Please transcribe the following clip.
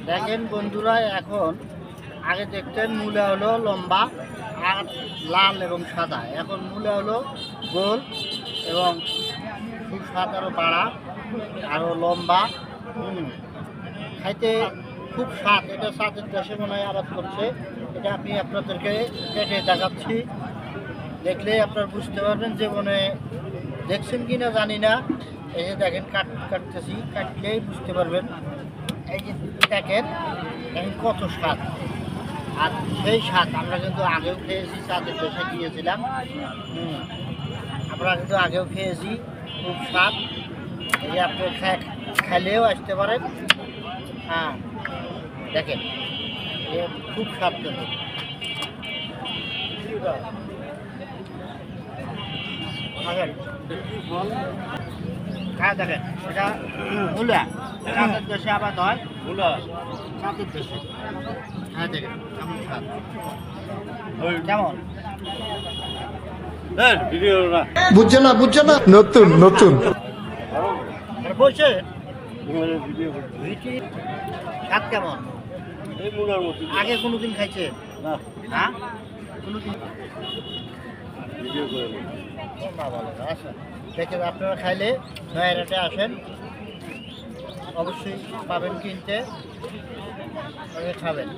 দেখেন বন্ধুরা, এখন আগে দেখতেন মূলা হলো লম্বা আর লাল এবং সাদা, এখন মূলা হলো গোল এবং খুব স্বাদ আরও বাড়া আরও লম্বা। খাইতে খুব স্বাদ। এটা স্বাদের দেশে মনে হয় আবাদ করছে। এটা আমি আপনাদেরকে কেটে দেখাচ্ছি, দেখলেই আপনারা বুঝতে পারবেন যে মনে দেখছেন কি না জানি না। এই যে দেখেন কাটতেছি, কাটলেই বুঝতে পারবেন। এই যে দেখেন এখন কত স্বাদ, আর সেই স্বাদ আমরা কিন্তু আগেও খেয়েছি, স্বাদের দেশে গিয়েছিলাম। আমরা কিন্তু আগেও খেয়েছি, খুব স্বাদ। এই যে আপনি খাইলেও আসতে পারেন। হ্যাঁ দেখেন খুব স্বাদ কিন্তু। হ্যাঁ দেখেন, এটা মূলা চাঁদের দেশে আবাদ হয়, মূলা চাঁদের দেশে। হ্যাঁ দেখেন কেমন স্বাদ, কেমন বুঝছে না নতুন নতুন বসে স্বাদ কেমন? আগে কোনোদিন খাইছে না? হ্যাঁ কোনোদিন আচ্ছা দেখেন, আপনারা খাইলে নয়ারহাটে আসেন, অবশ্যই পাবেন কিনতে, খাবেন।